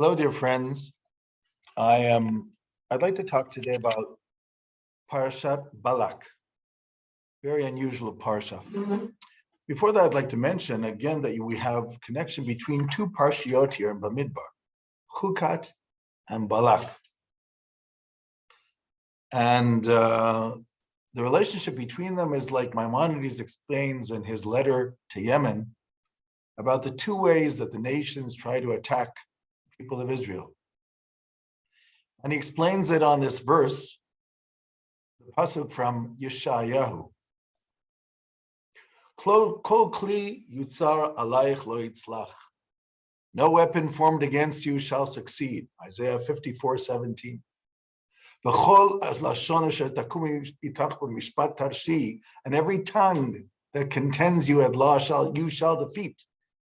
Hello, dear friends. I'd like to talk today about Parshat Balak, very unusual parsha. Before that, I'd like to mention again that we have connection between two parshiot here in Bamidbar, Chukat and Balak. And the relationship between them is like Maimonides explains in his letter to Yemen about the two ways that the nations try to attack the people of Israel. And he explains it on this verse, the pasuk from Yeshayahu. Kol kli yutzar alayich lo yitzlach. No weapon formed against you shall succeed. Isaiah 54:17. And every tongue that contends you at law you shall defeat.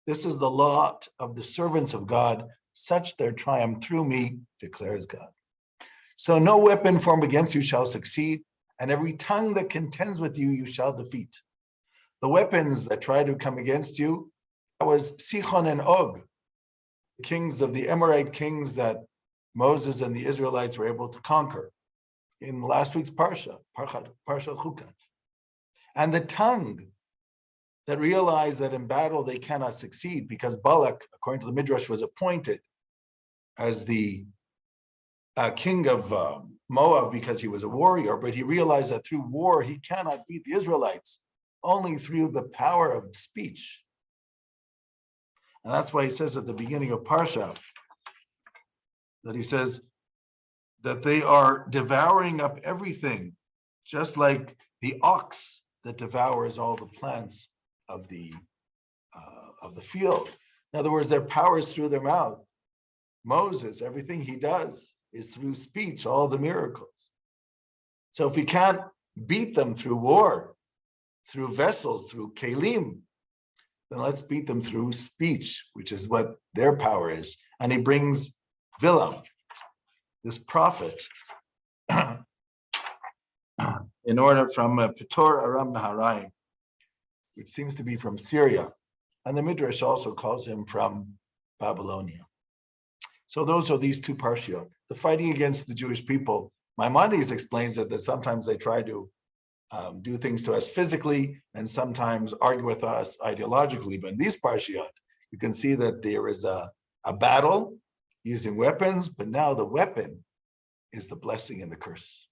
This is the lot of the servants of God, such their triumph through me, declares God. So no weapon formed against you shall succeed, and every tongue that contends with you, you shall defeat. The weapons that try to come against you, that was Sichon and Og, the kings of the Amorite kings that Moses and the Israelites were able to conquer in last week's Parshat Chukat. And the tongue that realized that in battle they cannot succeed because Balak, according to the Midrash, was appointed as the king of Moab because he was a warrior, but he realized that through war he cannot beat the Israelites, only through the power of speech. And that's why he says at the beginning of Parsha, that he says that they are devouring up everything, just like the ox that devours all the plants of the field. In other words, their power is through their mouth. Moses, everything he does is through speech, all the miracles. So if we can't beat them through war, through vessels, through kelim, then let's beat them through speech, which is what their power is. And he brings Bilaam, this prophet, in order from Petor Aram Naharaim, which seems to be from Syria. And the Midrash also calls him from Babylonia. So those are these two parshiot. The fighting against the Jewish people. Maimonides explains that sometimes they try to do things to us physically and sometimes argue with us ideologically. But in these parshiot, you can see that there is a battle using weapons, but now the weapon is the blessing and the curse.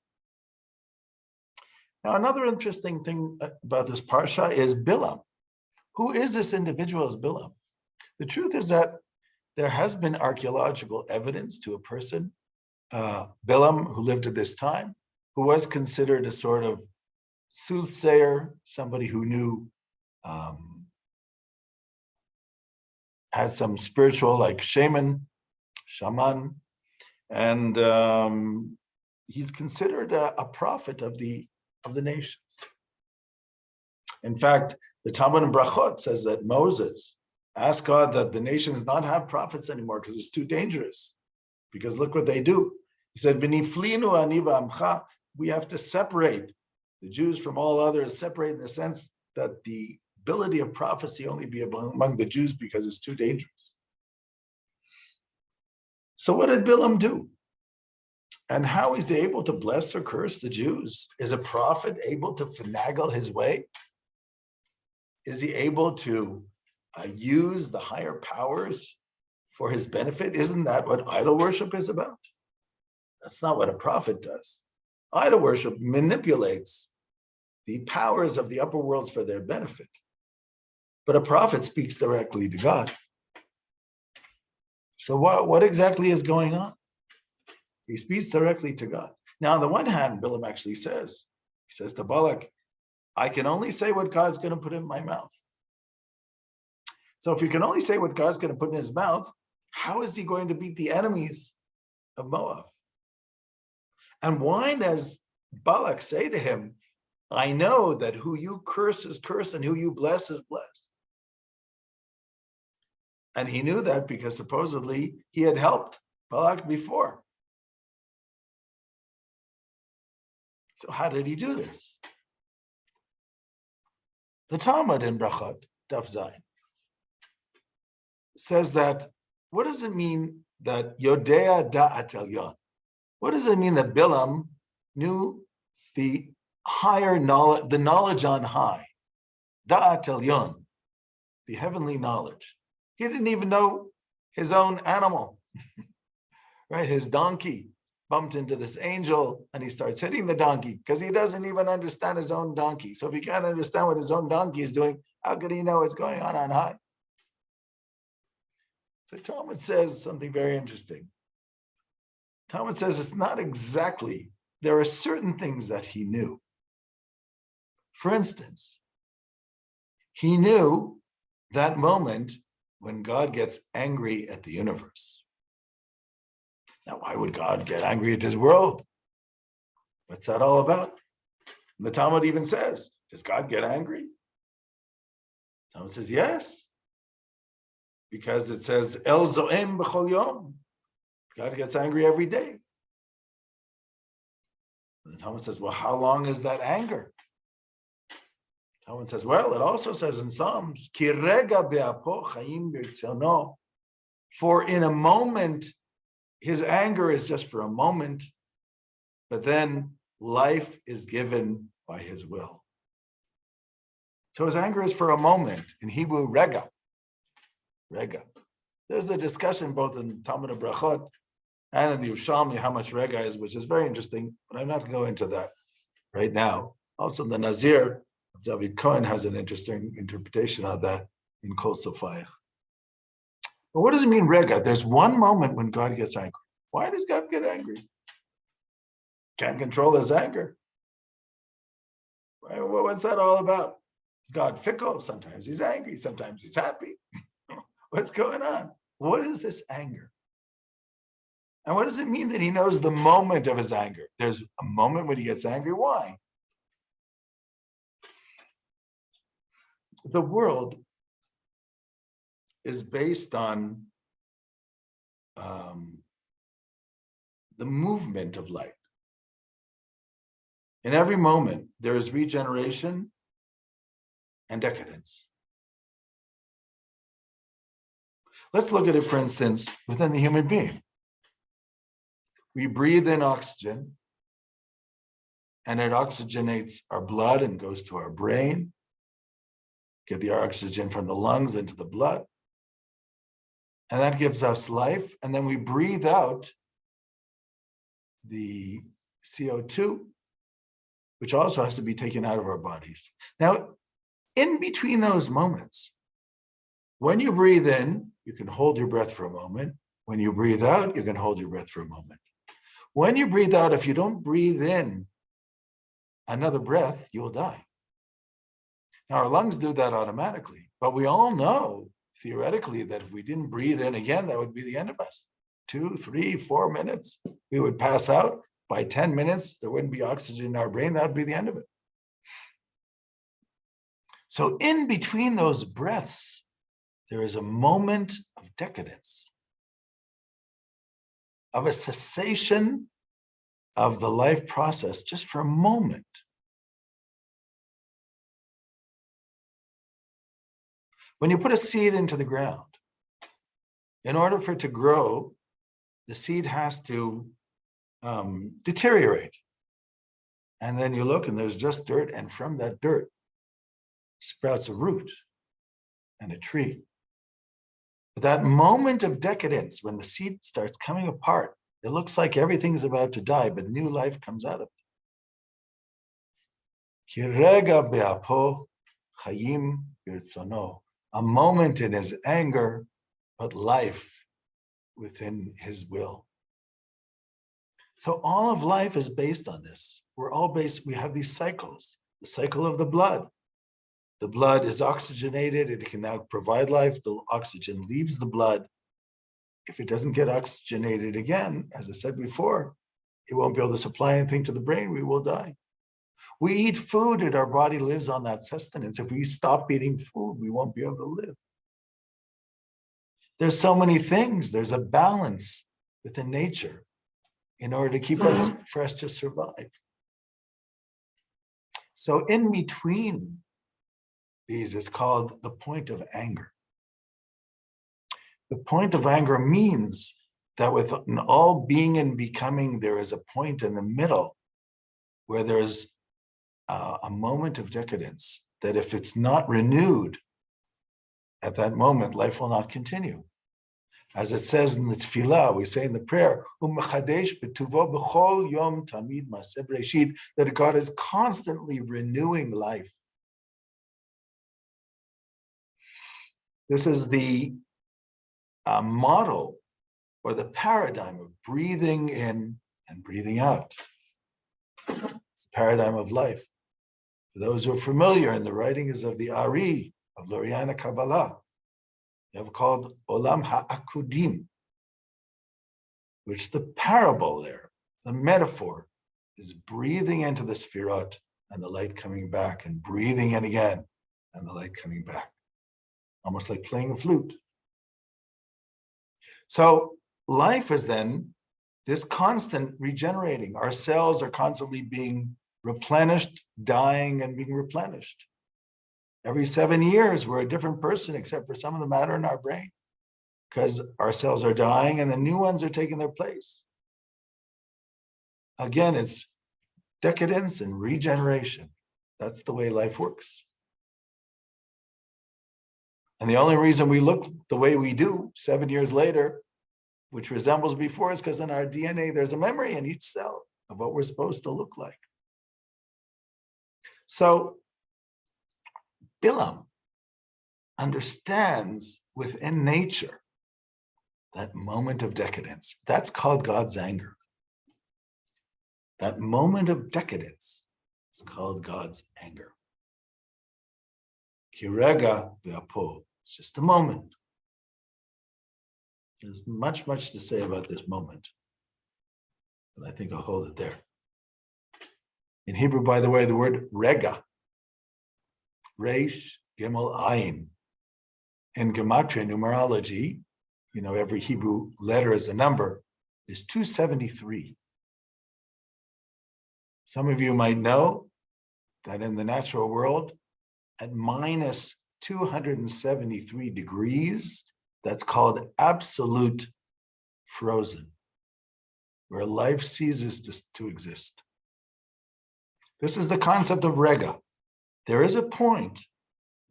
Now, another interesting thing about this parsha is Bilaam. Who is this individual as Bilaam? The truth is that there has been archaeological evidence to a person, Bilaam, who lived at this time, who was considered a sort of soothsayer, somebody who knew, had some spiritual, like shaman, and he's considered a prophet of the nations. In fact, the Talmud in Brachot says that Moses asked God that the nations not have prophets anymore because it's too dangerous. Because look what they do. He said, "V'niflinu ani v'amcha." We have to separate the Jews from all others, separate in the sense that the ability of prophecy only be among the Jews because it's too dangerous. So what did Bilaam do? And how is he able to bless or curse the Jews? Is a prophet able to finagle his way? Is he able to use the higher powers for his benefit? Isn't that what idol worship is about? That's not what a prophet does. Idol worship manipulates the powers of the upper worlds for their benefit. But a prophet speaks directly to God. So what exactly is going on? He speaks directly to God. Now, on the one hand, Bilaam actually says to Balak, I can only say what God's going to put in my mouth. So if he can only say what God's going to put in his mouth, how is he going to beat the enemies of Moab? And why does Balak say to him, I know that who you curse is cursed and who you bless is blessed? And he knew that because supposedly he had helped Balak before. So how did he do this? The Talmud in Brachot, Daf Zayin, says that what does it mean that Yodea Da'at Elyon? What does it mean that Bilaam knew the higher knowledge, the knowledge on high? Da'at Elyon, the heavenly knowledge. He didn't even know his own animal, right? His donkey bumped into this angel and he starts hitting the donkey because he doesn't even understand his own donkey. So if he can't understand what his own donkey is doing, how could he know what's going on high? So Talmud says something very interesting. Talmud says it's not exactly, there are certain things that he knew. For instance, he knew that moment when God gets angry at the universe. Now, why would God get angry at his world? What's that all about? And the Talmud even says, does God get angry? Talmud says, yes. Because it says, El Zoem B'chol Yom. God gets angry every day. And the Talmud says, well, how long is that anger? The Talmud says, well, it also says in Psalms, Ki rega be'apo chayim b'rtzono. For in a moment, his anger is just for a moment, but then life is given by his will. So his anger is for a moment. In Hebrew, rega. Rega. There's a discussion both in Talmud and Brachot and in the Yerushalmi how much rega is, which is very interesting, but I'm not going to go into that right now. Also, the Nazir of David Cohen has an interesting interpretation of that in Kol Sofayach. But what does it mean, rega? There's one moment when God gets angry. Why does God get angry? Can't control his anger. What's that all about? Is God fickle? Sometimes he's angry, sometimes he's happy. What's going on? What is this anger? And what does it mean that he knows the moment of his anger? There's a moment when he gets angry. Why? The world is based on the movement of light. In every moment, there is regeneration and decadence. Let's look at it, for instance, within the human being. We breathe in oxygen, and it oxygenates our blood and goes to our brain, get the oxygen from the lungs into the blood, and that gives us life. And then we breathe out the CO2, which also has to be taken out of our bodies. Now, in between those moments, when you breathe in, you can hold your breath for a moment. When you breathe out, you can hold your breath for a moment. When you breathe out, if you don't breathe in another breath, you will die. Now, our lungs do that automatically, but we all know, theoretically, that if we didn't breathe in again, that would be the end of us. 2, 3, 4 minutes, we would pass out. By 10 minutes, there wouldn't be oxygen in our brain. That would be the end of it. So in between those breaths, there is a moment of decadence, of a cessation of the life process just for a moment. When you put a seed into the ground, in order for it to grow, the seed has to deteriorate. And then you look and there's just dirt, and from that dirt sprouts a root and a tree. But that moment of decadence, when the seed starts coming apart, it looks like everything's about to die, but new life comes out of it. Kirega be'apo chayim birtzono. A moment in his anger, but life within his will. So all of life is based on this. We have these cycles. The cycle of the blood. The blood is oxygenated, it can now provide life. The oxygen leaves the blood. If it doesn't get oxygenated again, as I said before, it won't be able to supply anything to the brain, we will die. We eat food and our body lives on that sustenance. If we stop eating food, we won't be able to live. There's so many things. There's a balance within nature in order to keep us, for us to survive. So in between these is called the point of anger. The point of anger means that within all being and becoming, there is a point in the middle where there's a moment of decadence, that if it's not renewed at that moment, life will not continue. As it says in the tefillah, we say in the prayer, that God is constantly renewing life. This is the model or the paradigm of breathing in and breathing out. It's the paradigm of life. For those who are familiar, in the writings of the Ari, of Loriana Kabbalah, they have called Olam HaAkudim, which the parable there, the metaphor, is breathing into the Sfirot and the light coming back, and breathing in again and the light coming back, almost like playing a flute. So life is then this constant regenerating. Our cells are constantly being replenished, dying, and being replenished. Every 7 years, we're a different person, except for some of the matter in our brain, because our cells are dying and the new ones are taking their place. Again, it's decadence and regeneration. That's the way life works. And the only reason we look the way we do 7 years later, which resembles before, is because in our DNA, there's a memory in each cell of what we're supposed to look like. So Bilaam understands within nature that moment of decadence. That's called God's anger. That moment of decadence is called God's anger. Kirega ve'apo. It's just a moment. There's much to say about this moment, but I think I'll hold it there. In Hebrew, by the way, the word rega, Reish Gimel Ayin, in Gematria numerology, every Hebrew letter is a number, is 273. Some of you might know that in the natural world, at minus 273 degrees, that's called absolute frozen, where life ceases to exist. This is the concept of rega. There is a point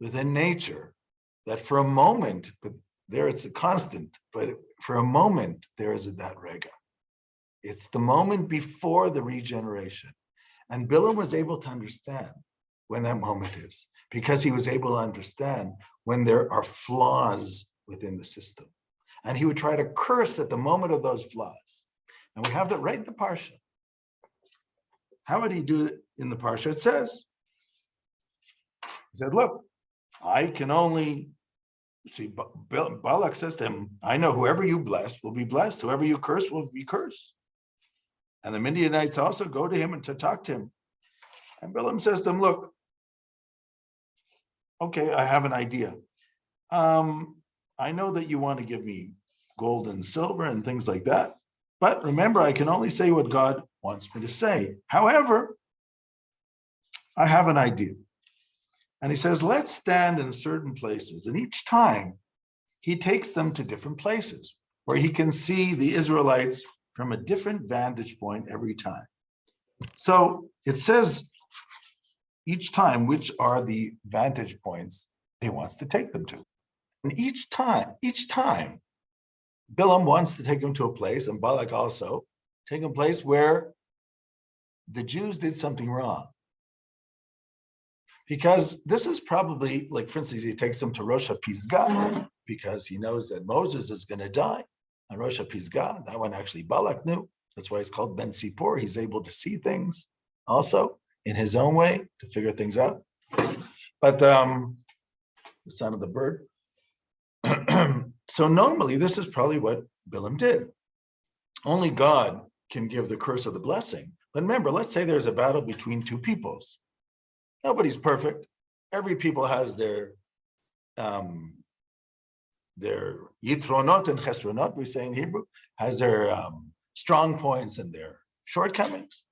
within nature that for a moment, but there it's a constant, but for a moment, there is that rega. It's the moment before the regeneration. And Bilaam was able to understand when that moment is, because he was able to understand when there are flaws within the system. And he would try to curse at the moment of those flaws. And we have that right in the Parsha. How would he do it in the Parsha? It says, he said, look, I can only, see, Balak says to him, I know whoever you bless will be blessed, whoever you curse will be cursed. And the Midianites also go to him and to talk to him. And Bilaam says to him, look, okay, I have an idea. I know that you want to give me gold and silver and things like that. But remember, I can only say what God wants me to say. However, I have an idea. And he says, let's stand in certain places. And each time he takes them to different places where he can see the Israelites from a different vantage point every time. So it says each time which are the vantage points he wants to take them to. And each time, Bilaam wants to take him to a place, and Balak also, take him to a place where the Jews did something wrong. Because this is probably, like, for instance, he takes them to Rosh HaPisgah, because he knows that Moses is going to die on Rosh HaPisgah. That one actually Balak knew. That's why he's called Ben Sipor. He's able to see things also in his own way to figure things out. But the son of the bird. So normally, this is probably what Bilaam did. Only God can give the curse of the blessing. But remember, let's say there's a battle between two peoples. Nobody's perfect. Every people has their yitronot and chesronot, we say in Hebrew, has their strong points and their shortcomings.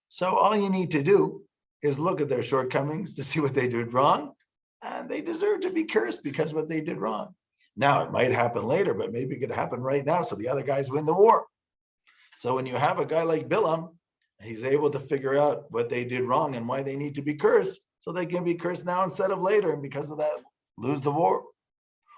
So all you need to do is look at their shortcomings to see what they did wrong, and they deserve to be cursed because of what they did wrong. Now, it might happen later, but maybe it could happen right now. So the other guys win the war. So when you have a guy like Bilaam, he's able to figure out what they did wrong and why they need to be cursed. So they can be cursed now instead of later. And because of that, lose the war.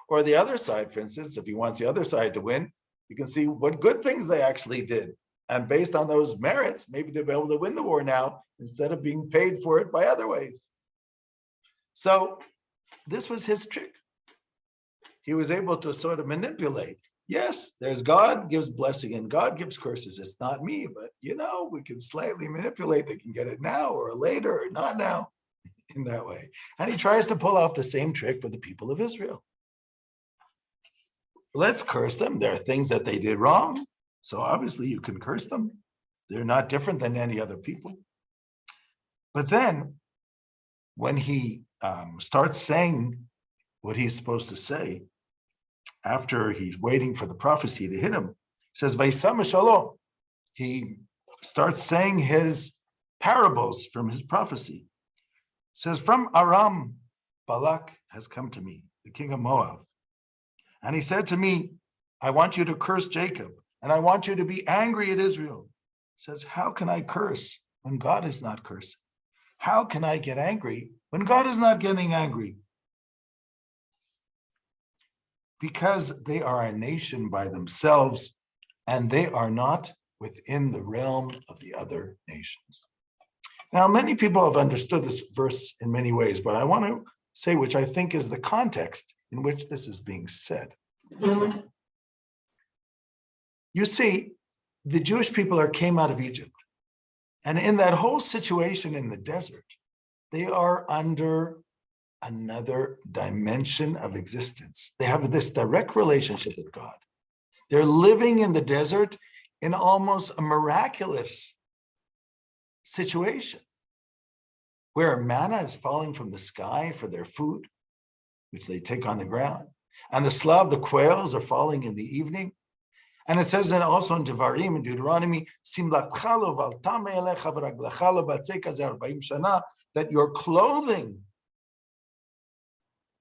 Or the other side, for instance, if he wants the other side to win, you can see what good things they actually did. And based on those merits, maybe they'll be able to win the war now instead of being paid for it by other ways. So this was his trick. He was able to sort of manipulate. Yes, there's God gives blessing and God gives curses. It's not me, but we can slightly manipulate. They can get it now or later or not now in that way. And he tries to pull off the same trick with the people of Israel. Let's curse them. There are things that they did wrong. So obviously you can curse them. They're not different than any other people. But then when he starts saying what he's supposed to say, after he's waiting for the prophecy to hit him, he says, Vaisam Shalom. He starts saying his parables from his prophecy. He says, from Aram, Balak has come to me, the king of Moab. And he said to me, I want you to curse Jacob, and I want you to be angry at Israel. He says, how can I curse when God is not cursing? How can I get angry when God is not getting angry? Because they are a nation by themselves, and they are not within the realm of the other nations. Now, many people have understood this verse in many ways, but I want to say which I think is the context in which this is being said. You see, the Jewish people came out of Egypt, and in that whole situation in the desert, they are under another dimension of existence. They have this direct relationship with God. They're living in the desert in almost a miraculous situation where manna is falling from the sky for their food, which they take on the ground. And the quails are falling in the evening. And it says also in Devarim, in Deuteronomy, that your clothing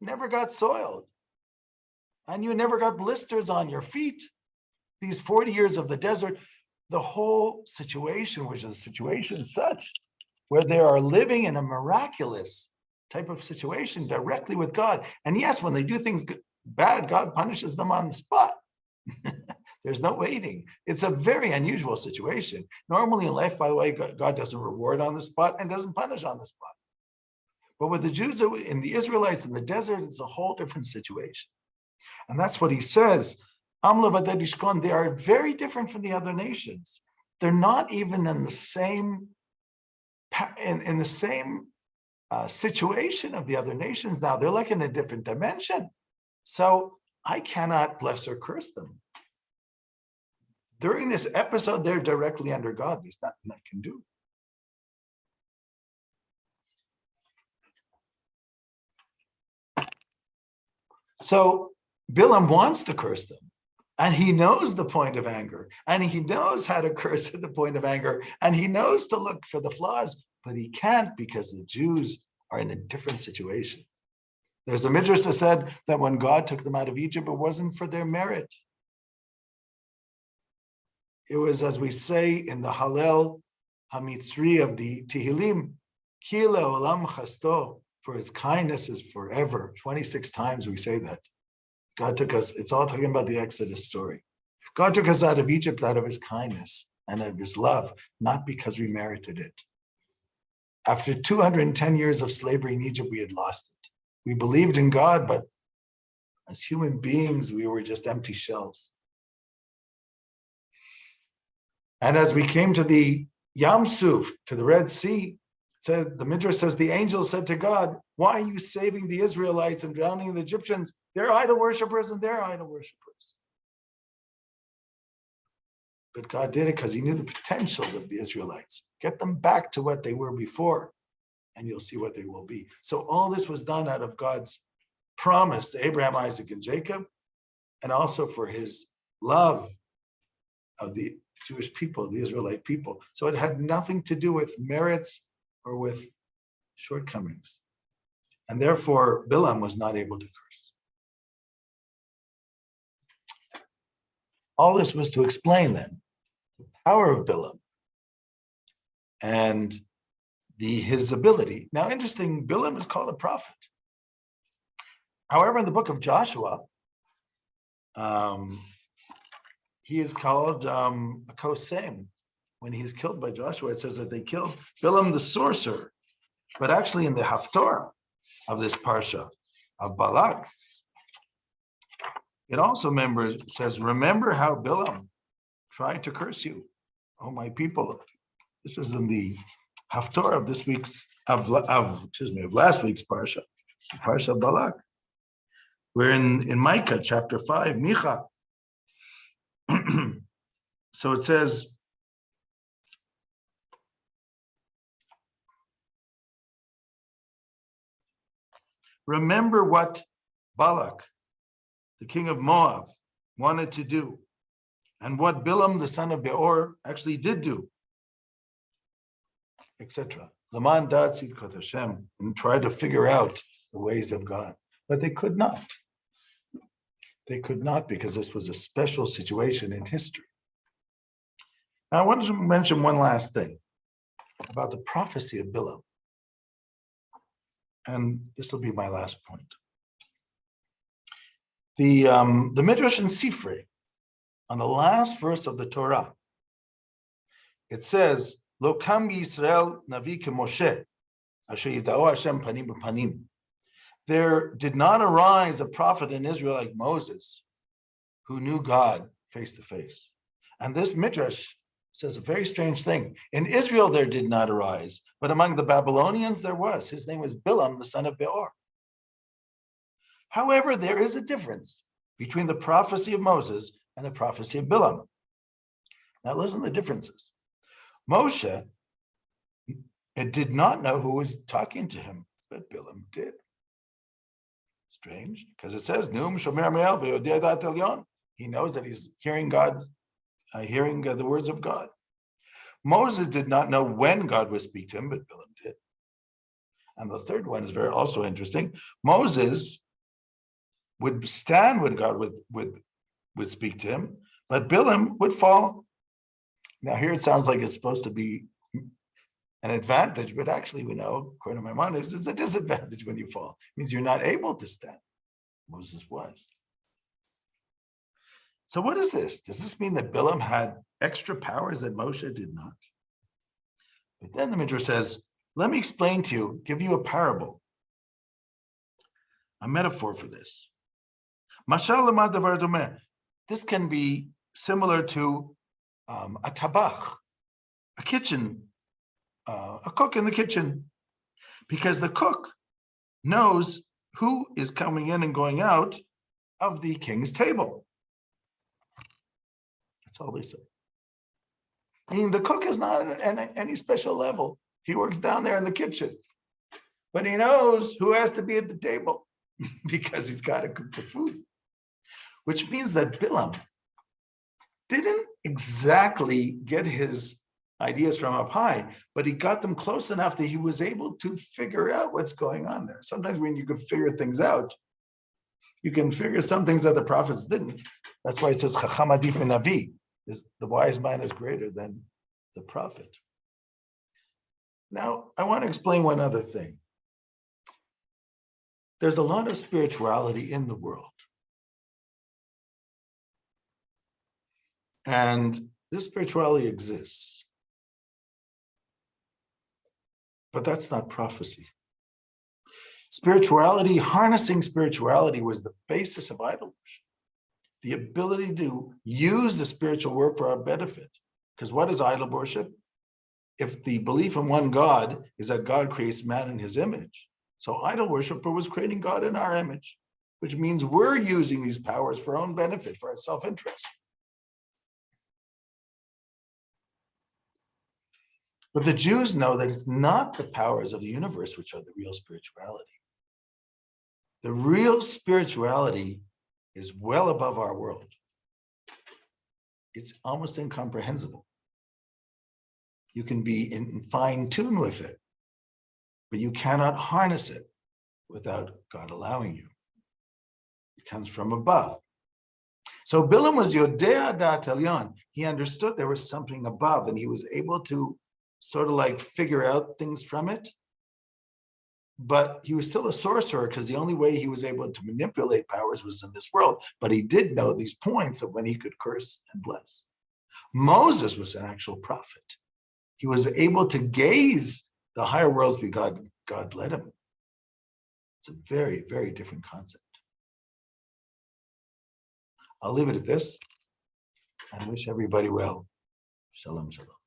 never got soiled, and you never got blisters on your feet. These 40 years of the desert, the whole situation, which is a situation such where they are living in a miraculous type of situation directly with God. And yes, when they do things bad, God punishes them on the spot. There's no waiting. It's a very unusual situation. Normally in life, by the way, God doesn't reward on the spot and doesn't punish on the spot. But with the Jews and the Israelites in the desert, it's a whole different situation. And that's what he says. They are very different from the other nations. They're not even in the same situation of the other nations now. They're like in a different dimension. So I cannot bless or curse them. During this episode, they're directly under God. There's nothing I can do. So Bilaam wants to curse them, and he knows the point of anger, and he knows how to curse at the point of anger, and he knows to look for the flaws, but he can't because the Jews are in a different situation. There's a midrash that said that when God took them out of Egypt, it wasn't for their merit. It was, as we say in the Hallel HaMitzri of the Tehillim, Ki le'olam chasto, for his kindness is forever. 26 times we say that. God took us, it's all talking about the Exodus story. God took us out of Egypt out of his kindness and of his love, not because we merited it. After 210 years of slavery in Egypt, we had lost it. We believed in God, but as human beings, we were just empty shells. And as we came to the Yam Suf, to the Red Sea, the Midrash says, the angel said to God, why are you saving the Israelites and drowning the Egyptians? They're idol worshipers and they're idol worshipers. But God did it because he knew the potential of the Israelites. Get them back to what they were before, and you'll see what they will be. So all this was done out of God's promise to Abraham, Isaac, and Jacob, and also for his love of the Jewish people, the Israelite people. So it had nothing to do with merits or with shortcomings. And therefore, Bilaam was not able to curse. all this was to explain then the power of Bilaam and his ability. Now, interesting, Bilaam is called a prophet. However, in the book of Joshua, he is called a kosem. When he's killed by Joshua, it says that they killed Bilaam the sorcerer. But actually in the Haftorah of this Parsha of Balak, it also says, remember how Bilaam tried to curse you, oh my people. This is in the Haftorah of this week's, of last week's Parsha, Parsha Balak. We're in Micah chapter 5, Micha. So it says, remember what Balak, the king of Moab, wanted to do, and what Bilaam, the son of Beor, actually did do, etc. Laman da'at tzidkot Hashem, and tried to figure out the ways of God. But they could not. They could not, because this was a special situation in history. Now, I wanted to mention one last thing about the prophecy of Bilaam. And this will be my last point. The Midrash in Sifrei, on the last verse of the Torah, it says, Lo kam Yisrael navi kemoshe, asher yidao Hashem panim b'panim. There did not arise a prophet in Israel like Moses, who knew God face to face. And this Midrash says a very strange thing. In Israel, there did not arise, but among the Babylonians, there was. His name was Bilaam, the son of Beor. However, there is a difference between the prophecy of Moses and the prophecy of Bilaam. Now, listen to the differences. Moshe did not know who was talking to him, but Bilaam did. Strange, because it says, he knows that he's hearing the words of God. Moses did not know when God would speak to him, but Bilaam did. And the third one is also interesting. Moses would stand when God would speak to him, but Bilaam would fall. Now here it sounds like it's supposed to be an advantage, but actually we know, according to my mind, it's a disadvantage when you fall. It means you're not able to stand. Moses was. So what is this? Does this mean that Bilaam had extra powers that Moshe did not? But then the Midrash says, let me explain to you, give you a parable, a metaphor for this. Mashal lema davar domeh. This can be similar to a tabach, a kitchen, a cook in the kitchen, because the cook knows who is coming in and going out of the king's table. That's all they say. Meaning the cook is not at any special level. He works down there in the kitchen, but he knows who has to be at the table because he's got to cook the food, which means that Bilaam didn't exactly get his ideas from up high, but he got them close enough that he was able to figure out what's going on there. Sometimes when you can figure things out, you can figure some things that the prophets didn't. That's why it says, Chacham adif min navi, the wise man is greater than the prophet. Now, I want to explain one other thing. There's a lot of spirituality in the world. And this spirituality exists. But that's not prophecy. Spirituality, harnessing spirituality was the basis of idol worship. The ability to use the spiritual work for our benefit. Because what is idol worship? If the belief in one God is that God creates man in his image. So idol worshiper was creating God in our image, which means we're using these powers for our own benefit, for our self-interest. But the Jews know that it's not the powers of the universe which are the real spirituality. The real spirituality is well above our world. It's almost incomprehensible. You can be in fine tune with it, but you cannot harness it without God allowing you. It comes from above. So Bilam was Yodea Dat Elyon. He understood there was something above, and he was able to sort of like figure out things from it. But he was still a sorcerer because the only way he was able to manipulate powers was in this world. But he did know these points of when he could curse and bless. Moses was an actual prophet. He was able to gaze the higher worlds because God led him. It's a very, very different concept. I'll leave it at this and wish everybody well. Shalom, shalom.